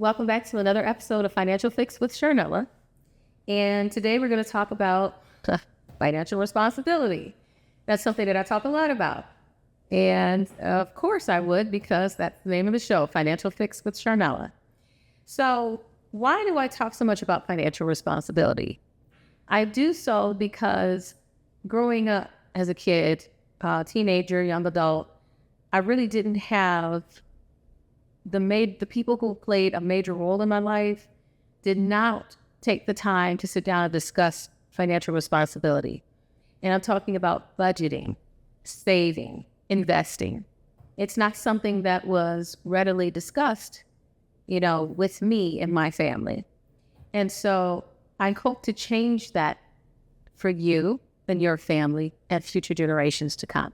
Welcome back to another episode of Financial Fix with Sharnella. And today we're going to talk about financial responsibility. That's something that I talk a lot about. And of course I would, because that's the name of the show, Financial Fix with Sharnella. So why do I talk so much about financial responsibility? I do so because growing up as a kid, teenager, young adult, I really didn't have the people who played a major role in my life did not take the time to sit down and discuss financial responsibility. And I'm talking about budgeting, saving, investing. It's not something that was readily discussed, with me and my family. And so I hope to change that for you and your family and future generations to come,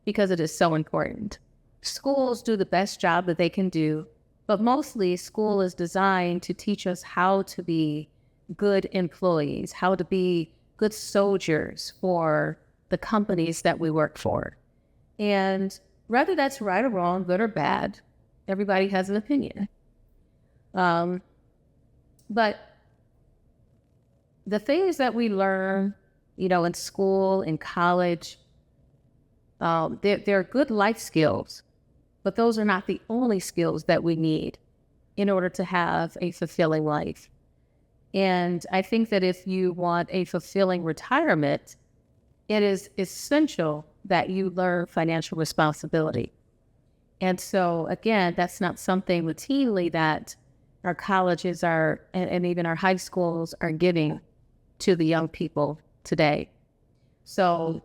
because it is so important. Schools do the best job that they can do, but mostly school is designed to teach us how to be good employees, how to be good soldiers for the companies that we work for. And whether that's right or wrong, good or bad, everybody has an opinion. But the things that we learn, in school, in college, they're good life skills. But those are not the only skills that we need in order to have a fulfilling life. And I think that if you want a fulfilling retirement, it is essential that you learn financial responsibility. And so, again, that's not something routinely that our colleges are, and even our high schools are giving to the young people today. So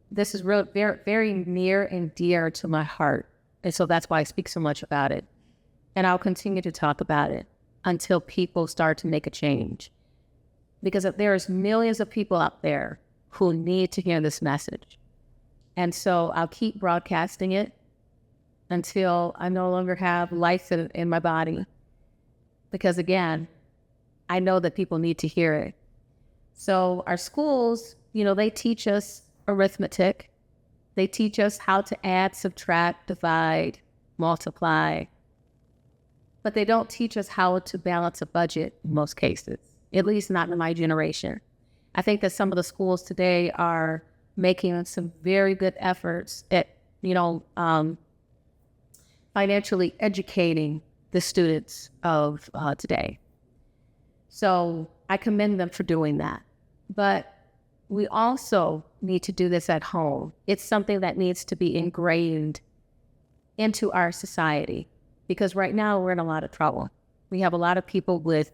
this is really very, very near and dear to my heart. And so that's why I speak so much about it. And I'll continue to talk about it until people start to make a change. Because there's millions of people out there who need to hear this message. And so I'll keep broadcasting it until I no longer have life in my body. Because again, I know that people need to hear it. So our schools, they teach us arithmetic. They teach us how to add, subtract, divide, multiply. But they don't teach us how to balance a budget in most cases, at least not in my generation. I think that some of the schools today are making some very good efforts at, financially educating the students of today. So I commend them for doing that. But we also need to do this at home. It's something that needs to be ingrained into our society, because right now we're in a lot of trouble. We have a lot of people with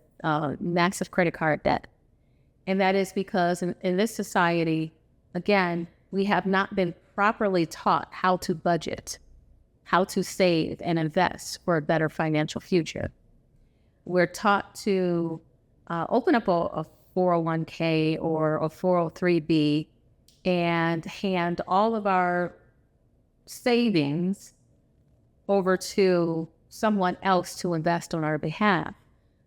massive credit card debt. And that is because in this society, again, we have not been properly taught how to budget, how to save and invest for a better financial future. We're taught to open up a 401k or a 403b and hand all of our savings over to someone else to invest on our behalf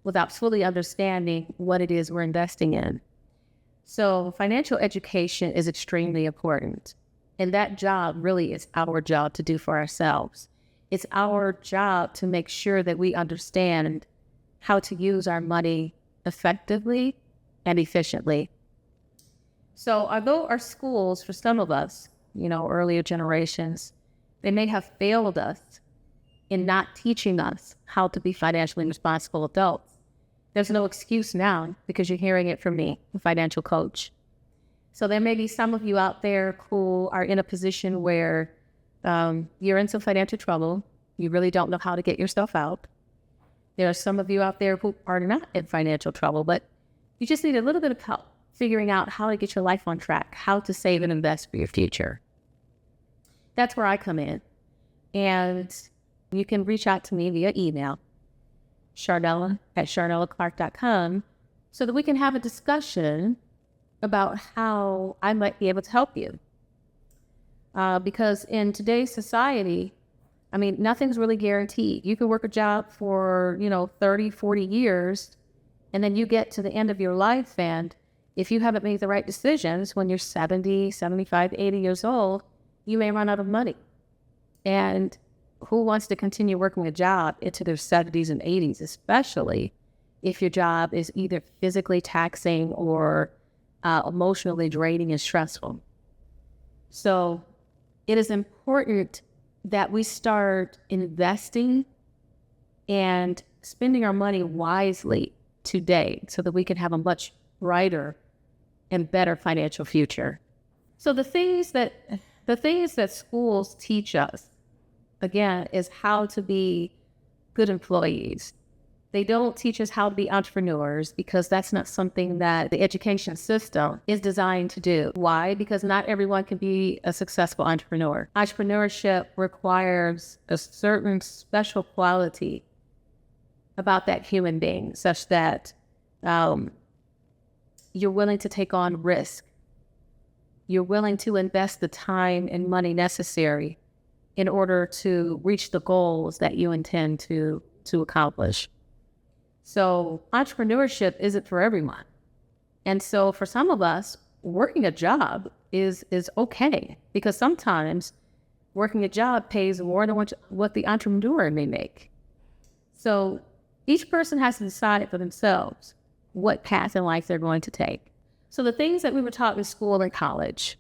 without fully understanding what it is we're investing in. So financial education is extremely important. And that job really is our job to do for ourselves. It's our job to make sure that we understand how to use our money effectively and efficiently. So although our schools, for some of us, earlier generations, they may have failed us in not teaching us how to be financially responsible adults, there's no excuse now, because you're hearing it from me, a financial coach. So there may be some of you out there who are in a position where you're in some financial trouble. You really don't know how to get yourself out. There are some of you out there who are not in financial trouble, but you just need a little bit of help figuring out how to get your life on track, how to save and invest for your future. That's where I come in. And you can reach out to me via email, Sharnella@sharnellaclark.com, so that we can have a discussion about how I might be able to help you. Because in today's society, nothing's really guaranteed. You can work a job for, 30, 40 years, and then you get to the end of your life, and if you haven't made the right decisions when you're 70, 75, 80 years old, you may run out of money. And who wants to continue working a job into their 70s and 80s, especially if your job is either physically taxing or emotionally draining and stressful? So it is important that we start investing and spending our money wisely today so that we can have a much brighter and better financial future. So the things that schools teach us, again, is how to be good employees. They don't teach us how to be entrepreneurs because that's not something that the education system is designed to do. Why? Because not everyone can be a successful entrepreneur. Entrepreneurship requires a certain special quality about that human being, such that you're willing to take on risk. You're willing to invest the time and money necessary in order to reach the goals that you intend to accomplish. So entrepreneurship isn't for everyone. And so for some of us, working a job is okay, because sometimes working a job pays more than what the entrepreneur may make. So each person has to decide for themselves what path in life they're going to take. So the things that we were taught in school and college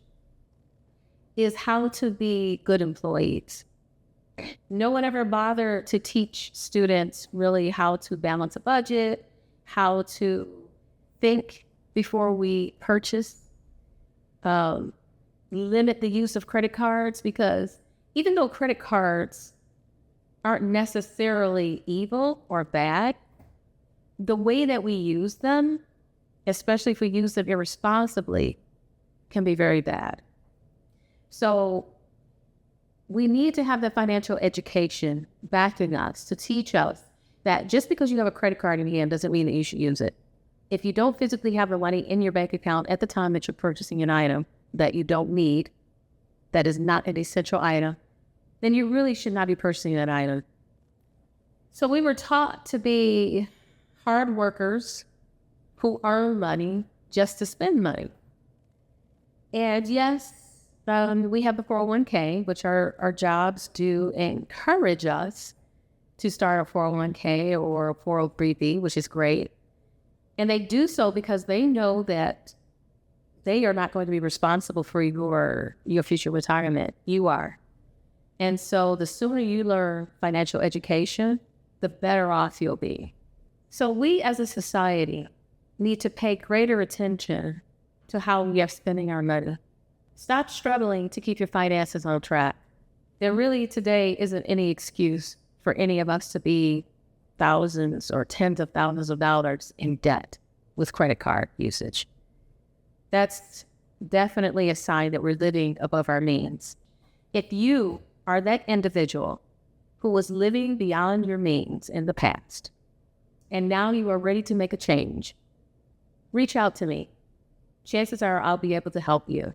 is how to be good employees. No one ever bothered to teach students really how to balance a budget, how to think before we purchase, limit the use of credit cards, because even though credit cards aren't necessarily evil or bad, the way that we use them, especially if we use them irresponsibly, can be very bad. So we need to have the financial education backing us to teach us that just because you have a credit card in your hand doesn't mean that you should use it. If you don't physically have the money in your bank account at the time that you're purchasing an item that you don't need, that is not an essential item, then you really should not be purchasing that item. So we were taught to be hard workers who earn money just to spend money. And yes, we have the 401k, which our jobs do encourage us to start a 401k or a 403b, which is great. And they do so because they know that they are not going to be responsible for your future retirement. You are. And so the sooner you learn financial education, the better off you'll be. So we as a society need to pay greater attention to how we are spending our money. Stop struggling to keep your finances on track. There really today isn't any excuse for any of us to be thousands or tens of thousands of dollars in debt with credit card usage. That's definitely a sign that we're living above our means. If you are that individual who was living beyond your means in the past, and now you are ready to make a change, reach out to me. Chances are I'll be able to help you.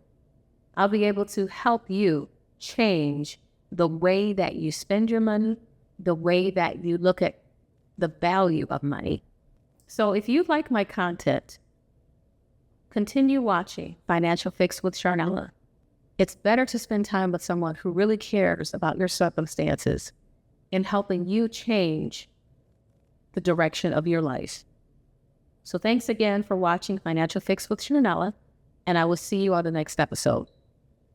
I'll be able to help you change the way that you spend your money, the way that you look at the value of money. So if you like my content, continue watching Financial Fix with Sharnella. It's better to spend time with someone who really cares about your circumstances in helping you change the direction of your life. So thanks again for watching Financial Fix with Sharnella, and I will see you on the next episode.